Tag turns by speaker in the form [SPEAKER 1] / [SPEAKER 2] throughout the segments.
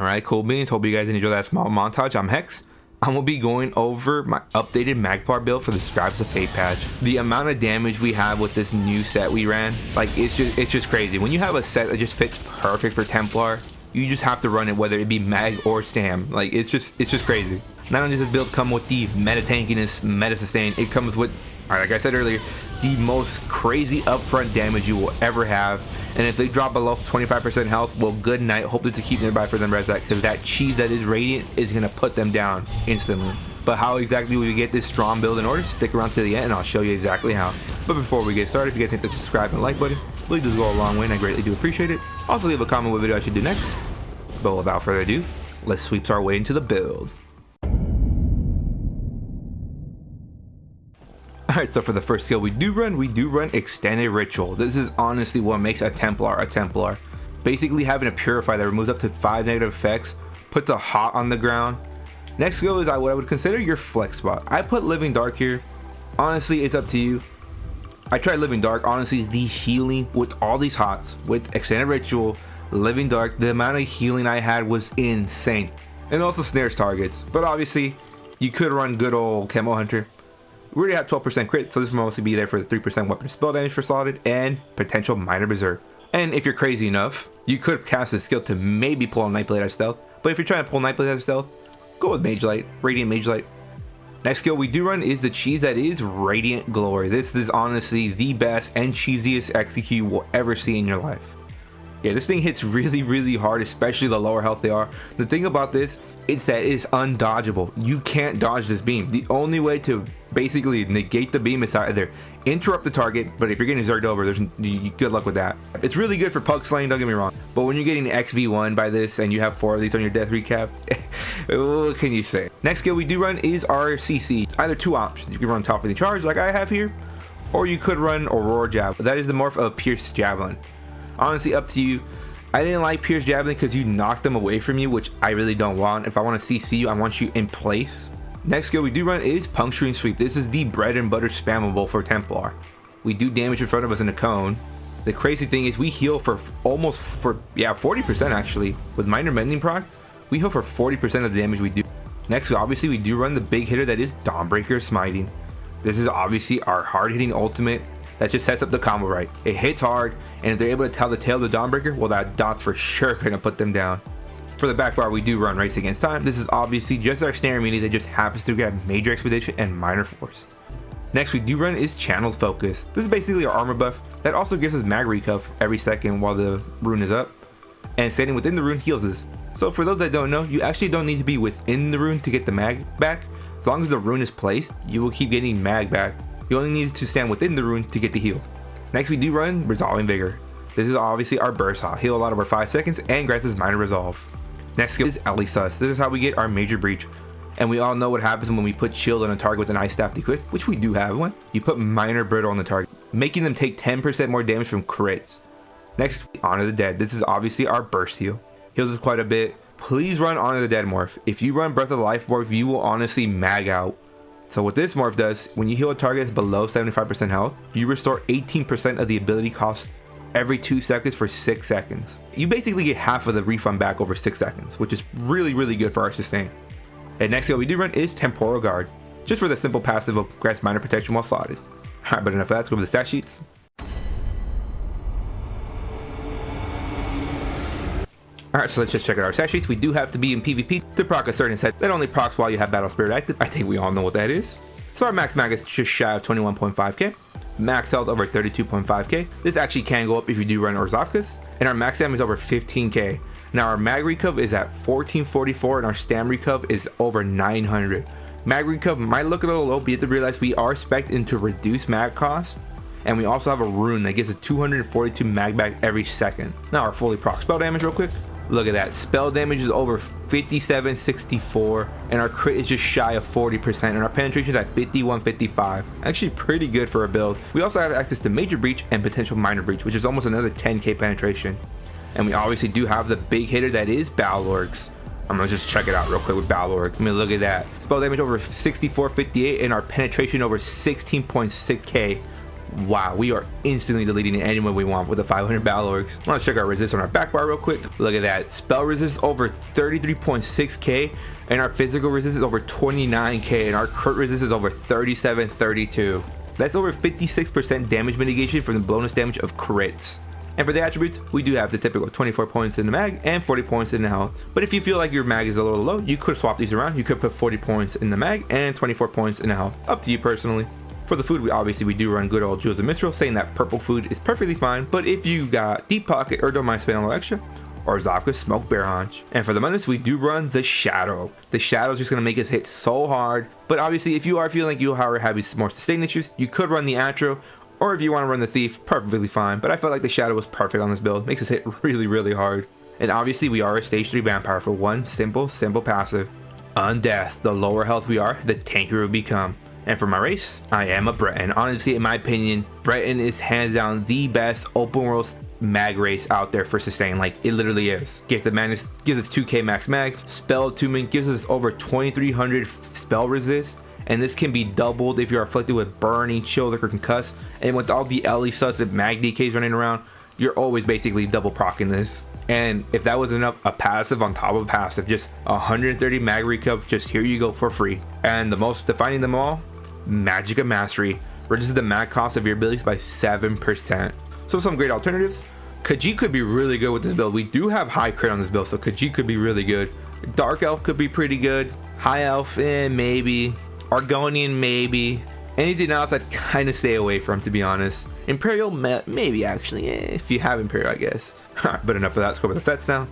[SPEAKER 1] Alright, cool beans. Hope you guys enjoyed that small montage. I'm Hex. I'm going to be going over my updated MagPlar build for the Scribes of Fate patch. The amount of damage we have with this new set we ran, like it's just crazy. When you have a set that just fits perfect for Templar, you just have to run it whether it be Mag or Stam. Like it's just crazy. Not only does this build come with the meta tankiness, meta sustain, it comes with, like I said earlier, the most crazy upfront damage you will ever have. And if they drop below 25% health, well, good night. Hopefully to keep nearby for them res that, because that cheese that is Radiant is going to put them down instantly. But how exactly we get this strong build in order? Stick around to the end and I'll show you exactly how. But before we get started, if you guys hit the subscribe and like button, really does go a long way and I greatly do appreciate it. Also leave a comment what video I should do next. But without further ado, let's sweep our way into the build. Alright, so for the first skill we do run Extended Ritual. This is honestly what makes a Templar a Templar. Basically having a Purify that removes up to 5 negative effects, puts a hot on the ground. Next skill is what I would consider your flex spot. I put Living Dark here. Honestly, it's up to you. I tried Living Dark. Honestly, the healing with all these hots, with Extended Ritual, Living Dark, the amount of healing I had was insane. And also snares targets. But obviously, you could run good old Chemo Hunter. We already have 12% crit, so this will mostly be there for the 3% weapon spell damage for slotted and potential minor berserk. And if you're crazy enough, you could cast this skill to maybe pull a Nightblade out of stealth. But if you're trying to pull Nightblade out of stealth, go with Mage Light, Radiant Mage Light. Next skill we do run is the cheese that is Radiant Glory. This is honestly the best and cheesiest execute you will ever see in your life. Yeah, this thing hits really hard, especially the lower health they are. The thing about this is that it is undodgeable. You can't dodge this beam. The only way to basically negate the beam is to either interrupt the target, but if you're getting zerged over, good luck with that. It's really good for pug slaying, don't get me wrong, but when you're getting XV1 by this and you have 4 of these on your death recap, what can you say? Next skill we do run is our CC. Either 2 options. You can run Top of the Charge like I have here, or you could run Aurora Javelin. That is the morph of Pierce Javelin. Honestly, up to you. I didn't like Pierce Javelin because you knocked them away from you, which I really don't want. If I want to CC you, I want you in place. Next skill we do run is Puncturing Sweep. This is the bread and butter spammable for Templar. We do damage in front of us in a cone. The crazy thing is we heal for 40% actually. With Minor Mending proc, we heal for 40% of the damage we do. Next, obviously we do run the big hitter that is Dawnbreaker Smiting. This is obviously our hard-hitting ultimate that just sets up the combo right. It hits hard, and if they're able to tell the tail of the Dawnbreaker, well, that dot's for sure gonna put them down. For the back bar, we do run Race Against Time. This is obviously just our snare mini that just happens to grab Major Expedition and Minor Force. Next we do run is Channeled Focus. This is basically our armor buff that also gives us mag recuff every second while the rune is up, and standing within the rune heals us. So for those that don't know, you actually don't need to be within the rune to get the mag back. As long as the rune is placed, you will keep getting mag back. You only need to stand within the rune to get the heal. Next we do run Resolving Vigor. This is obviously our burst hot. Heal a lot over 5 seconds and grants us minor resolve. Next skill is Elisus. This is how we get our Major Breach. And we all know what happens when we put shield on a target with an Ice Staff equipped, which we do have one. You put Minor Brittle on the target, making them take 10% more damage from crits. Next, Honor the Dead. This is obviously our burst heal. Heals us quite a bit. Please run Honor the Dead morph. If you run Breath of Life morph, you will honestly mag out. So what this morph does, when you heal a target that's below 75% health, you restore 18% of the ability cost every 2 seconds for 6 seconds. You basically get half of the refund back over 6 seconds, which is really good for our sustain. And next skill we do run is Temporal Guard, just for the simple passive of grants minor protection while slotted. Alright, but enough of that, let's go over the stat sheets. Alright, so let's just check out our stat sheets. We do have to be in PvP to proc a certain set that only procs while you have Battle Spirit active. I think we all know what that is. So our max mag is just shy of 21.5k. Max health over 32.5k. This actually can go up if you do run Orzhovkas. And our max damage is over 15k. Now our mag recuv is at 1444 and our stam recuv is over 900. Mag recuv might look a little low, but you have to realize we are spec'd into reduced mag cost. And we also have a rune that gives us 242 mag back every second. Now our fully proc spell damage real quick. Look at that, spell damage is over 5764 and our crit is just shy of 40% and our penetration is at 5155. Actually pretty good for a build. We also have access to Major Breach and potential Minor Breach, which is almost another 10k penetration. And we obviously do have the big hitter that is Balorg's. I'm gonna just check it out real quick with Balorg. I mean, look at that. Spell damage over 6458 and our penetration over 16.6k. Wow, we are instantly deleting it any way we want with the 500 battle orcs. Let's check our resist on our back bar real quick. Look at that. Spell resist over 33.6k, and our physical resist is over 29k, and our crit resist is over 3732. That's over 56% damage mitigation from the bonus damage of crits. And for the attributes, we do have the typical 24 points in the mag and 40 points in the health. But if you feel like your mag is a little low, you could swap these around. You could put 40 points in the mag and 24 points in the health. Up to you personally. For the food, we do run good old Jewels of Mithril, saying that purple food is perfectly fine. But if you got Deep Pocket or don't mind spending a little extra, or Zafka's Smoked Bear Haunch. And for the Mundus, we do run the Shadow. The Shadow is just going to make us hit so hard. But obviously, if you are feeling like you are having more sustain issues, you could run the Atro. Or if you want to run the Thief, perfectly fine. But I felt like the Shadow was perfect on this build. Makes us hit really, really hard. And obviously, we are a stage 3 vampire for one simple passive. Undeath. The lower health we are, the tankier we become. And for my race, I am a Breton. Honestly, in my opinion, Breton is hands down the best open world mag race out there for sustain. Like, it literally is. Gifted Madness gives us 2k max mag. Spell Attunement gives us over 2300 spell resist. And this can be doubled if you're afflicted with burning, chill, or concuss. And with all the LE sus and mag DKs running around, you're always basically double procking this. And if that was enough, a passive on top of a passive, just 130 mag recup, just here you go for free. And the most defining them all, Magic of Mastery reduces the mag cost of your abilities by 7%. So some great alternatives. Khajiit could be really good with this build. We do have high crit on this build, so Khajiit could be really good. Dark Elf could be pretty good. High Elf, maybe. Argonian, maybe. Anything else I'd kind of stay away from, to be honest. Imperial, maybe actually, if you have Imperial, I guess. Alright, but enough of that. Let's go over the sets now.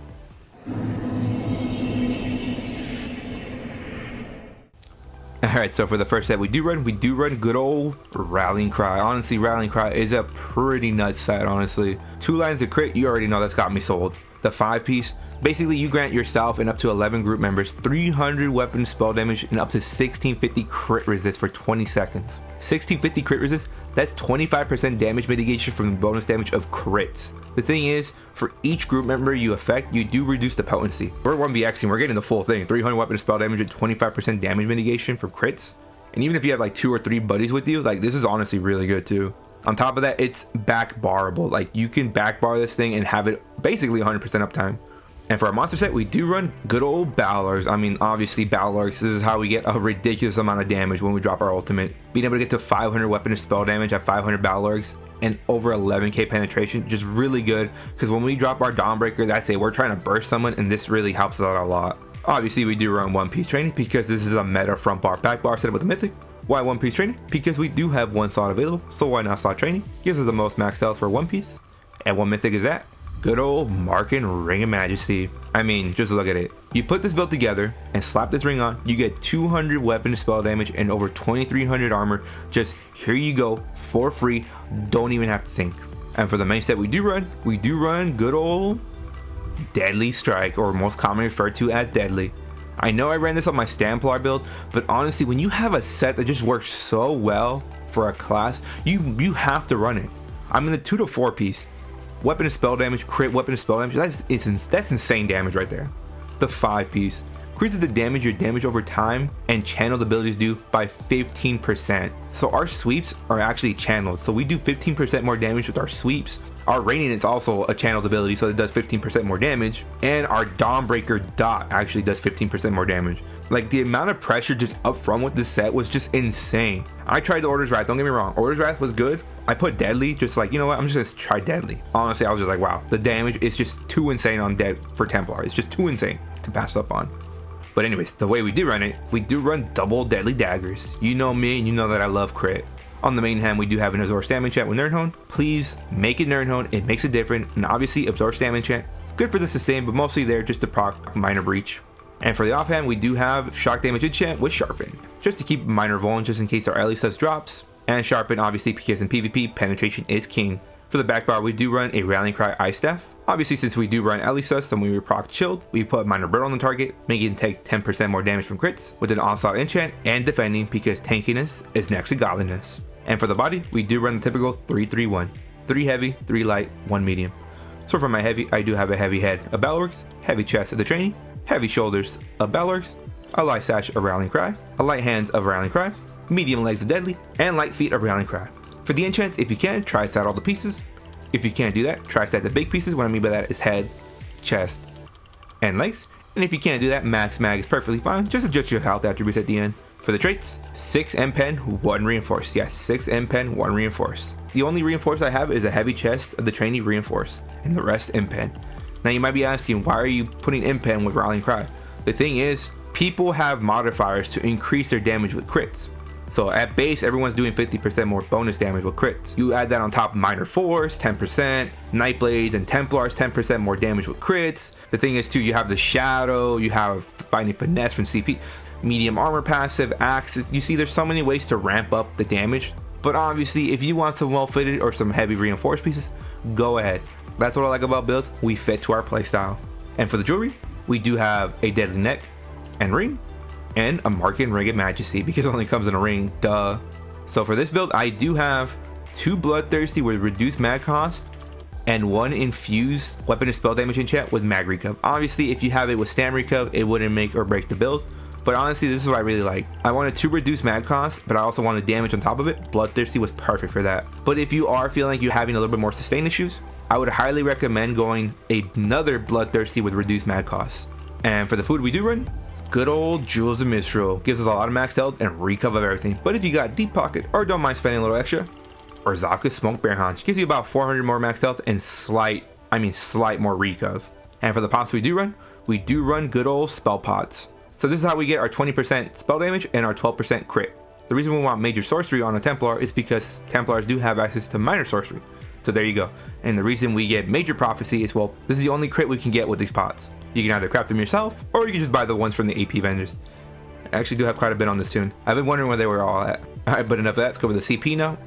[SPEAKER 1] Alright, so for the first set we do run good old Rallying Cry. Honestly, Rallying Cry is a pretty nuts set, honestly. 2 lines of crit, you already know that's got me sold. The 5-piece, basically you grant yourself and up to 11 group members 300 weapon spell damage and up to 1650 crit resist for 20 seconds. 1650 crit resist, that's 25% damage mitigation from the bonus damage of crits. The thing is, for each group member you affect, you do reduce the potency. We're 1vxing, we're getting the full thing. 300 weapon spell damage and 25% damage mitigation from crits. And even if you have like 2 or 3 buddies with you, like, this is honestly really good too. On top of that, it's back barrable. Like, you can back bar this thing and have it basically 100% uptime. And for our monster set, we do run good old Battlers. I mean, obviously Battlers, this is how we get a ridiculous amount of damage when we drop our ultimate. Being able to get to 500 weapon and spell damage at 500 Battlers and over 11k penetration, just really good. Because when we drop our Dawnbreaker, that's it. We're trying to burst someone, and this really helps out a lot. Obviously, we do run One Piece Training because this is a meta front bar, back bar setup with a Mythic. Why One Piece Training? Because we do have 1 slot available, so why not slot training? Gives us the most max health for One Piece. And what Mythic is that? Good old Markin Ring of Majesty. I mean, just look at it. You put this build together and slap this ring on, you get 200 weapon spell damage and over 2300 armor. Just here you go for free. Don't even have to think. And for the main set we do run good old Deadly Strike, or most commonly referred to as Deadly. I know I ran this on my StamPlar build, but honestly, when you have a set that just works so well for a class, you have to run it. I'm in the 2 to 4 piece. Weapon and spell damage, crit weapon and spell damage, that's insane damage right there. The 5 piece increases the damage your damage over time and channeled abilities do by 15%. So our sweeps are actually channeled, so we do 15% more damage with our sweeps. Our raining is also a channeled ability, so it does 15% more damage, and our Dawnbreaker dot actually does 15% more damage. Like, the amount of pressure just up front with this set was just insane. I tried the Order's Wrath, don't get me wrong, Order's Wrath was good. I put Deadly, just like, you know what, I'm just gonna try Deadly. Honestly, I was just like, wow, the damage is just too insane on Dead for Templar. It's just too insane to pass up on. But anyways, the way we do run it, we do run double Deadly Daggers. You know me, and you know that I love crit. On the main hand, we do have an Absorb Stamina Chant with Nerdhone. Please make it Nerdhone, it makes it different. And obviously, Absorb Stamina Chant, good for the sustain, but mostly there just to proc Minor Breach. And for the offhand, we do have Shock Damage Enchant with Sharpen, just to keep minor vuln just in case our LE sus drops. And Sharpen, obviously, because in PvP, penetration is king. For the back bar, we do run a Rallying Cry Ice Staff. Obviously, since we do run LE sus, and when we proc Chilled, we put Minor Brittle on the target, making it take 10% more damage from crits, with an Onslaught Enchant, and defending because tankiness is next to godliness. And for the body, we do run the typical 3-3-1. 3 heavy, 3 light, 1 medium. So for my heavy, I do have a heavy head of Battleworks, heavy chest of the training, heavy shoulders of Battleworks, a light sash of Rallying Cry, a light hands of Rallying Cry, medium legs of Deadly, and light feet of Rallying Cry. For the enchants, if you can, try stack all the pieces. If you can't do that, try stack the big pieces. What I mean by that is head, chest, and legs. And if you can't do that, max mag is perfectly fine. Just adjust your health attributes at the end. For the traits, 6 M pen, 1 reinforce. Yes, 6 M pen, 1 reinforce. The only reinforce I have is a heavy chest of the trainee reinforce, and the rest M pen. Now you might be asking, why are you putting M pen with Rallying Cry? The thing is, people have modifiers to increase their damage with crits. So at base, everyone's doing 50% more bonus damage with crits. You add that on top of Minor Force, 10%, Nightblades and Templars, 10% more damage with crits. The thing is too, you have the Shadow, you have Fighting Finesse from CP, medium armor passive, axes. You see, there's so many ways to ramp up the damage. But obviously, if you want some well-fitted or some heavy reinforced pieces, go ahead. That's what I like about builds. We fit to our playstyle. And for the jewelry, we do have a deadly neck and ring, and a Market Ring of Majesty, because it only comes in a ring, duh. So for this build, I do have 2 Bloodthirsty with reduced mag cost, and 1 infused weapon and spell damage enchant with mag recup. Obviously, if you have it with stam recup, it wouldn't make or break the build. But honestly, this is what I really like. I wanted 2 reduced mag cost, but I also wanted damage on top of it. Bloodthirsty was perfect for that. But if you are feeling like you're having a little bit more sustain issues, I would highly recommend going another Bloodthirsty with reduced mag cost. And for the food we do run, good old Jewels of Mistral gives us a lot of max health and recup of everything. But if you got deep pocket or don't mind spending a little extra, Orzaka's Smoke Bear Haunch gives you about 400 more max health and slight more recup. And for the pots we do run good old spell pots. So this is how we get our 20% spell damage and our 12% crit. The reason we want major sorcery on a Templar is because Templars do have access to minor sorcery. So there you go. And the reason we get major prophecy is, well, this is the only crit we can get with these pots. You can either craft them yourself, or you can just buy the ones from the AP vendors. I actually do have quite a bit on this tune. I've been wondering where they were all at. Alright, but enough of that, let's go over the CP now.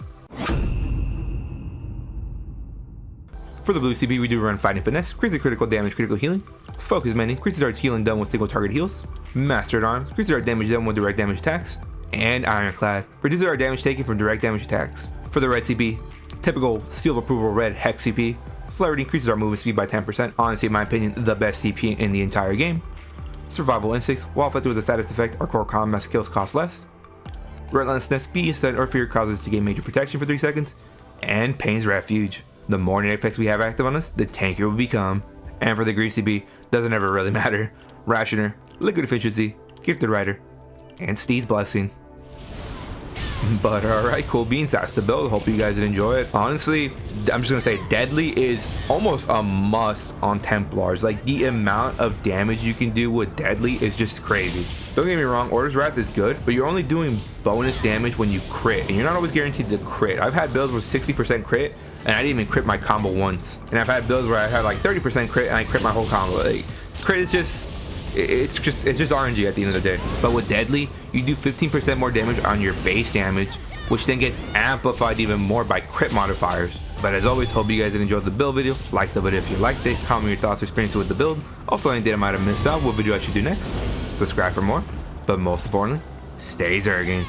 [SPEAKER 1] For the blue CP, we do run Fighting Finesse, increases critical damage, critical healing. Focus Mending, increases our healing done with single target heals. Mastered Arms, increases our damage done with direct damage attacks. And Ironclad, reduces our damage taken from direct damage attacks. For the red CP, typical seal of approval red Hex CP. Celerity increases our movement speed by 10%. Honestly, in my opinion, the best CP in the entire game. Survival Instincts, while affected with a status effect, our core combat skills cost less. Relentlessness, being stunned or fear causes to gain major protection for 3 seconds. And Pain's Refuge, the more net effects we have active on us, the tankier we'll become. And for the green CP, doesn't ever really matter. Rationer, Liquid Efficiency, Gifted Rider, and Steed's Blessing. But alright, cool beans, that's the build. Hope you guys did enjoy it. Honestly, I'm just gonna say Deadly is almost a must on Templars. Like, the amount of damage you can do with Deadly is just crazy. Don't get me wrong, Order's Wrath is good, but you're only doing bonus damage when you crit, and you're not always guaranteed to crit. I've had builds with 60% crit, and I didn't even crit my combo once. And I've had builds where I had like 30% crit, and I crit my whole combo. Like, crit is just... It's just RNG at the end of the day. But with Deadly, you do 15% more damage on your base damage, which then gets amplified even more by crit modifiers. But as always, hope you guys did enjoy the build video. Like the video if you liked it. Comment your thoughts or experiences with the build. Also, anything I might have missed out, what video I should do next. Subscribe for more. But most importantly, stay zerging.